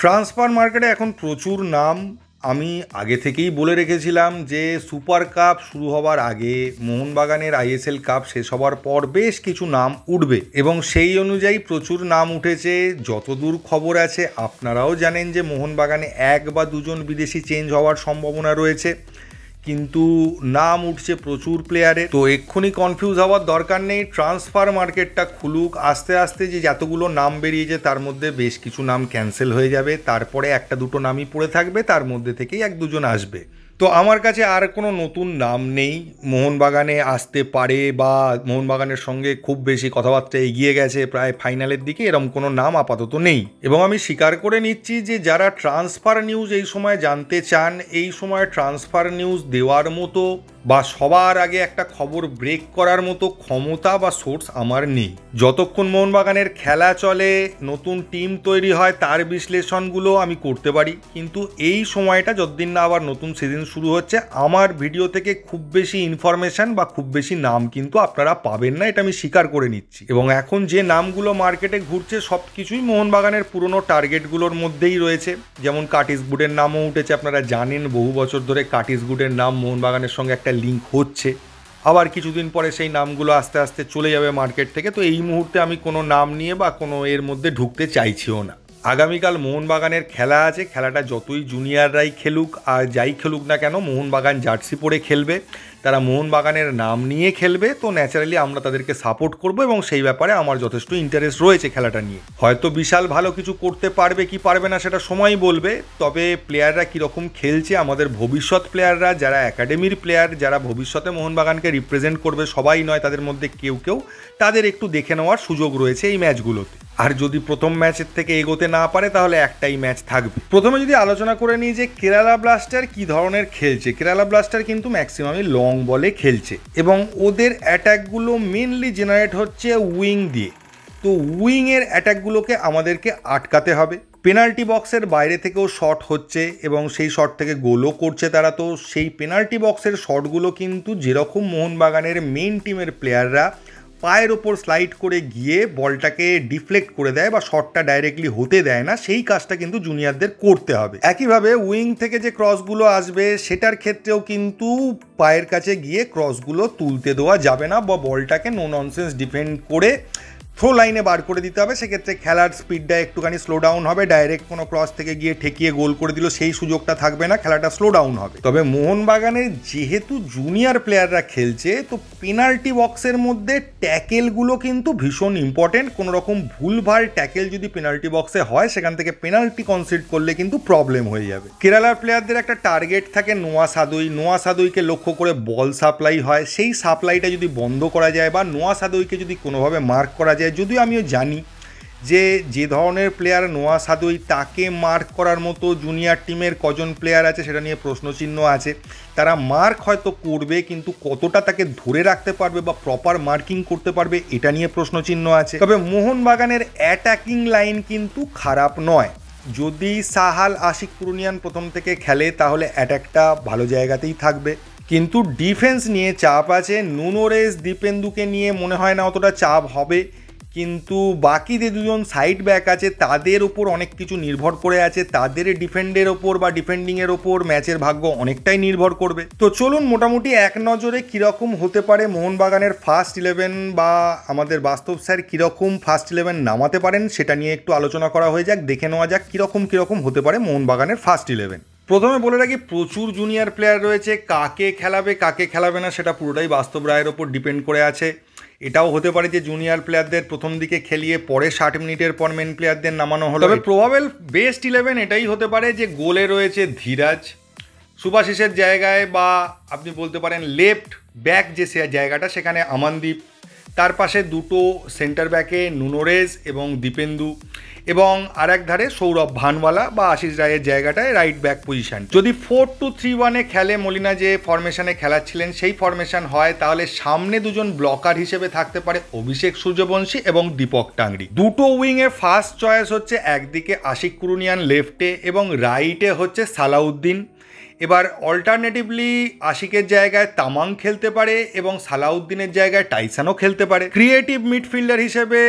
Transfer মার্কেটে এখন প্রচুর নাম। আমি আগে থেকেই বলে রেখেছিলাম যে সুপার কাপ শুরু হবার আগে মোহনবাগানের আইএসএল কাপ শেষ হবার পর বেশ কিছু নাম উঠবে এবং সেই অনুযায়ী প্রচুর নাম উঠেছে। যতদূর খবর আছে আপনারাও জানেন যে মোহনবাগানে এক বা দুজন বিদেশি চেঞ্জ হওয়ার সম্ভাবনা রয়েছে, কিন্তু নাম উঠছে প্রচুর প্লেয়ারে। তো এক্ষুনি কনফিউজ হওয়ার দরকার নেই, ট্রান্সফার মার্কেটটা খুলুক। আস্তে আস্তে যে যতগুলো নাম বেরিয়েছে তার মধ্যে বেশ কিছু নাম ক্যান্সেল হয়ে যাবে, তারপরে একটা দুটো নামই পড়ে থাকবে, তার মধ্যে থেকেই এক দুজন আসবে। তো আমার কাছে আর কোনো নতুন নাম নেই মোহনবাগানে আসতে পারে বা মোহনবাগানের সঙ্গে খুব বেশি কথাবার্তা এগিয়ে গেছে প্রায় ফাইনালের দিকে, এরকম কোনো নাম আপাতত নেই। এবং আমি স্বীকার করে নিচ্ছি যে যারা ট্রান্সফার নিউজ এই সময় জানতে চান, এই সময় ট্রান্সফার নিউজ দেওয়ার মতো বা সবার আগে একটা খবর ব্রেক করার মতো ক্ষমতা বা সোর্স আমার নেই। যতক্ষণ মোহনবাগানের খেলা চলে, নতুন টিম তৈরি হয়, তার বিশ্লেষণগুলো আমি করতে পারি, কিন্তু এই সময়টা যতদিন না আবার নতুন সিজন শুরু হচ্ছে, আমার ভিডিও থেকে খুব বেশি ইনফরমেশন বা খুব বেশি নাম কিন্তু আপনারা পাবেন না, এটা আমি স্বীকার করে নিচ্ছি। এবং এখন যে নামগুলো মার্কেটে ঘুরছে সব কিছুই মোহনবাগানের পুরনো টার্গেটগুলোর মধ্যেই রয়েছে। যেমন কার্টিস বুটের নামও উঠেছে, আপনারা জানেন বহু বছর ধরে কার্টিস বুটের নাম মোহনবাগানের সঙ্গে একটা লিঙ্ক হচ্ছে। আবার কিছুদিন পরে সেই নামগুলো আস্তে আস্তে চলে যাবে মার্কেট থেকে। তো এই মুহূর্তে আমি কোনো নাম নিয়ে বা কোনো এর মধ্যে ঢুকতে চাইছিও না। আগামীকাল মোহনবাগানের খেলা আছে, খেলাটা যতই জুনিয়ররাই খেলুক আর যাই খেলুক না কেন, মোহনবাগান জার্সি পরে খেলবে, তারা মোহনবাগানের নাম নিয়ে খেলবে। তো ন্যাচারালি আমরা তাদেরকে সাপোর্ট করব এবং সেই ব্যাপারে আমার যথেষ্ট ইন্টারেস্ট রয়েছে খেলাটা নিয়ে। হয়তো বিশাল ভালো কিছু করতে পারবে কি পারবে না সেটা সময়ই বলবে, তবে প্লেয়াররা কীরকম খেলছে, আমাদের ভবিষ্যৎ প্লেয়াররা যারা একাডেমির প্লেয়ার, যারা ভবিষ্যতে মোহনবাগানকে রিপ্রেজেন্ট করবে, সবাই নয় তাদের মধ্যে কেউ কেউ, তাদের একটু দেখে নেওয়ার সুযোগ রয়েছে এই ম্যাচগুলোতে। আর যদি প্রথম ম্যাচের থেকে এগোতে না পারে তাহলে একটাই ম্যাচ থাকবে। প্রথমে যদি আলোচনা করে নিই যে কেরালা ব্লাস্টার কী ধরনের খেলছে। কেরালা ব্লাস্টার কিন্তু ম্যাক্সিমামই লং বলে খেলছে এবং ওদের অ্যাটাকগুলো মেনলি জেনারেট হচ্ছে উইং দিয়ে। তো উইংয়ের অ্যাটাকগুলোকে আমাদেরকে আটকাতে হবে। পেনাল্টি বক্সের বাইরে থেকেও শট হচ্ছে এবং সেই শট থেকে গোলও করছে তারা। তো সেই পেনাল্টি বক্সের শটগুলো কিন্তু যেরকম মোহনবাগানের মেন টিমের প্লেয়াররা পায়ের ওপর স্লাইড করে গিয়ে বলটাকে ডিফ্লেক্ট করে দেয় বা শটটা ডাইরেক্টলি হতে দেয় না, সেই কাজটা কিন্তু জুনিয়রদের করতে হবে। একইভাবে উইং থেকে যে ক্রসগুলো আসবে সেটার ক্ষেত্রেও কিন্তু পায়ের কাছে গিয়ে ক্রসগুলো তুলতে দেওয়া যাবে না বা বলটাকে নো ননসেন্স ডিফেন্ড করে থ্রো লাইনে বার করে দিতে হবে। সেক্ষেত্রে খেলার স্পিডটা একটুখানি স্লো ডাউন হবে, ডাইরেক্ট কোনো ক্রস থেকে গিয়ে ঠেকিয়ে গোল করে দিল সেই সুযোগটা থাকবে না, খেলাটা স্লো ডাউন হবে। তবে মোহনবাগানের যেহেতু জুনিয়র প্লেয়াররা খেলছে, তো পেনাল্টি বক্সের মধ্যে ট্যাকেলগুলো কিন্তু ভীষণ ইম্পর্টেন্ট। কোনো রকম ভুলভাল ট্যাকেল যদি পেনাল্টি বক্সে হয়, সেখান থেকে পেনাল্টি কনসিড করলে কিন্তু প্রবলেম হয়ে যাবে। কেরালার প্লেয়ারদের একটা টার্গেট থাকে নোয়া সাদুইকে লক্ষ্য করে বল সাপ্লাই হয়, সেই সাপ্লাইটা যদি বন্ধ করা যায় বা নোয়া সাদুইকে যদি কোনোভাবে মার্ক করা যায়, যদিও আমিও জানি যে ধরনের প্লেয়ার নোয়া সাদুই, তাকে মার্ক করার মতো জুনিয়র টিমের কজন প্লেয়ার আছে সেটা নিয়ে প্রশ্নচিহ্ন আছে। তারা মার্ক হয়তো করবে, কিন্তু কতটা তাকে ধরে রাখতে পারবে বা প্রপার মার্কিং করতে পারবে এটা নিয়ে প্রশ্নচিহ্ন আছে। তবে মোহনবাগানের অ্যাটাকিং লাইন কিন্তু খারাপ নয়। যদি সাহাল আশিক কুরুনিয়ান প্রথম থেকে খেলে তাহলে অ্যাটাকটা ভালো জায়গাতেই থাকবে, কিন্তু ডিফেন্স নিয়ে চাপ আছে। নুনোরেস দীপেন্দুকে নিয়ে মনে হয় না অতটা চাপ হবে, কিন্তু বাকি যে দুজন সাইড ব্যাক আছে তাদের ওপর অনেক কিছু নির্ভর করে আছে। তাদের ডিফেন্ডের ওপর বা ডিফেন্ডিংয়ের ওপর ম্যাচের ভাগ্য অনেকটাই নির্ভর করবে। তো চলুন মোটামুটি এক নজরে কীরকম হতে পারে মোহনবাগানের ফার্স্ট 11 বা আমাদের বাস্তব স্যার কীরকম ফার্স্ট 11 নামাতে পারেন সেটা নিয়ে একটু আলোচনা করা হয়ে যাক, দেখে নেওয়া যাক কীরকম হতে পারে মোহনবাগানের ফার্স্ট 11। প্রথমে বলে রাখি, প্রচুর জুনিয়র প্লেয়ার রয়েছে, কাকে খেলাবে না সেটা পুরোটাই বাস্তব রায়ের ওপর ডিপেন্ড করে আছে। এটাও হতে পারে যে জুনিয়র প্লেয়ারদের প্রথম দিকে খেলিয়ে পরে 60 মিনিটের পর মেন প্লেয়ারদের নামানো হলো। তবে প্রবাবেল বেস্ট 11 এটাই হতে পারে যে গোলে রয়েছে ধীরাজ, সুভাশিসের জায়গায় বা আপনি বলতে পারেন লেফট ব্যাক যে জায়গাটা সেখানে আমানদীপ, তার পাশে দুটো সেন্টার ব্যাকে নুনোরেজ এবং দীপেন্দু, এবং আরেক ধারে সৌরভ ভানওয়ালা বা আশিস রায়ের জায়গাটায় রাইট ব্যাক পজিশন। যদি 4-2-3-1-এ খেলে, মলিনা যে ফরমেশনে খেলাচ্ছিলেন সেই ফরমেশন হয়, তাহলে সামনে দুজন ব্লকার হিসেবে থাকতে পারে অভিষেক সূর্যবংশী এবং দীপক টাংরি। দুটো উইংয়ে ফার্স্ট চয়েস হচ্ছে একদিকে আশিক কুরুনিয়ান লেফটে এবং রাইটে হচ্ছে সালাউদ্দিন, এবার অল্টারনেটিভলি আশিকের জায়গায় তামাং খেলতে পারে এবং সালাউদ্দিনের জায়গায় টাইসানও খেলতে পারে। ক্রিয়েটিভ মিডফিল্ডার হিসেবে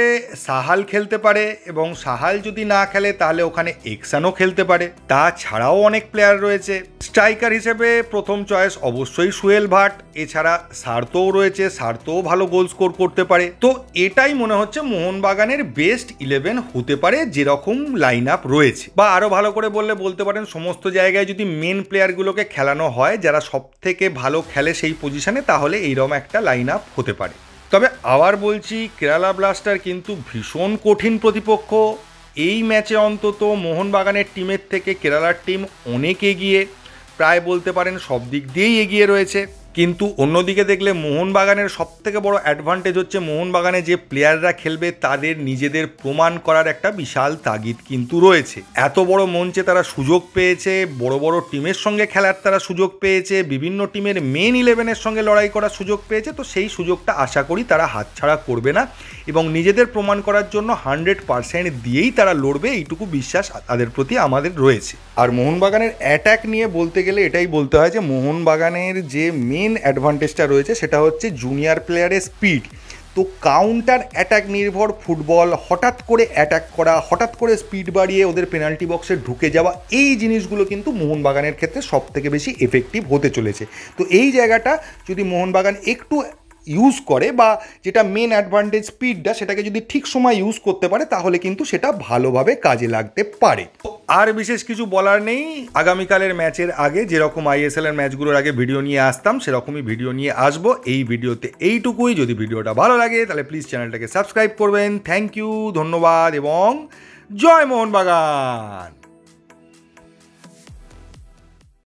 সাহাল খেলতে পারে এবং সাহাল যদি না খেলে তাহলে ওখানে এক্সানও খেলতে পারে। তাছাড়াও অনেক প্লেয়ার রয়েছে। স্ট্রাইকার হিসেবে প্রথম চয়েস অবশ্যই সুহেল ভাট, এছাড়া সার্থও রয়েছে, সার্থও ভালো গোল স্কোর করতে পারে। তো এটাই মনে হচ্ছে মোহনবাগানের বেস্ট 11 হতে পারে যেরকম লাইন আপ রয়েছে, বা আরও ভালো করে বললে বলতে পারেন সমস্ত জায়গায় যদি মেন প্লেয়ারগুলোকে খেলানো হয় যারা সব থেকে ভালো খেলে সেই পজিশনে, তাহলে এইরকম একটা লাইন আপ হতে পারে। তবে আবার বলছি, কেরালা ব্লাস্টার কিন্তু ভীষণ কঠিন প্রতিপক্ষ। এই ম্যাচে অন্তত মোহনবাগানের টিমের থেকে কেরালার টিম অনেক এগিয়ে, প্রায় বলতে পারেন সব দিক দিয়েই এগিয়ে রয়েছে। কিন্তু অন্যদিকে দেখলে মোহনবাগানের সবথেকে বড় অ্যাডভান্টেজ হচ্ছে মোহনবাগানে যে প্লেয়াররা খেলবে তাদের নিজেদের প্রমাণ করার একটা বিশাল তাগিদ কিন্তু রয়েছে। এত বড় মঞ্চে তারা সুযোগ পেয়েছে, বড় বড় টিমের সঙ্গে খেলার তারা সুযোগ পেয়েছে, বিভিন্ন টিমের মেন 11-এর সঙ্গে লড়াই করার সুযোগ পেয়েছে। তো সেই সুযোগটা আশা করি তারা হাতছাড়া করবে না এবং নিজেদের প্রমাণ করার জন্য 100% দিয়েই তারা লড়বে, এইটুকু বিশ্বাস তাদের প্রতি আমাদের রয়েছে। আর মোহনবাগানের অ্যাটাক নিয়ে বলতে গেলে এটাই বলতে হয় যে মোহনবাগানের যে মেন অ্যাডভান্টেজটা রয়েছে সেটা হচ্ছে জুনিয়র প্লেয়ারের স্পিড। তো কাউন্টার অ্যাটাক নির্ভর ফুটবল, হঠাৎ করে অ্যাটাক করা, হঠাৎ করে স্পিড বাড়িয়ে ওদের পেনাল্টি বক্সে ঢুকে যাওয়া, এই জিনিসগুলো কিন্তু মোহনবাগানের ক্ষেত্রে সব থেকে বেশি এফেক্টিভ হতে চলেছে। তো এই জায়গাটা যদি মোহনবাগান একটু ইউজ করে, বা যেটা মেন অ্যাডভান্টেজ স্পিডটা, সেটাকে যদি ঠিক সময় ইউজ করতে পারে তাহলে কিন্তু সেটা ভালোভাবে কাজে লাগতে পারে। আর বিশেষ কিছু বলার নেই। আগামীকালের ম্যাচের আগে যেরকম আইএসএল এর ম্যাচগুলোর আগে ভিডিও নিয়ে আসতাম সেরকমই ভিডিও নিয়ে আসবো। এই ভিডিওতে এইটুকুই। যদি ভিডিওটা ভালো লাগে তাহলে প্লিজ চ্যানেলটাকে সাবস্ক্রাইব করবেন। থ্যাংক ইউ, ধন্যবাদ এবং জয় মোহনবাগান।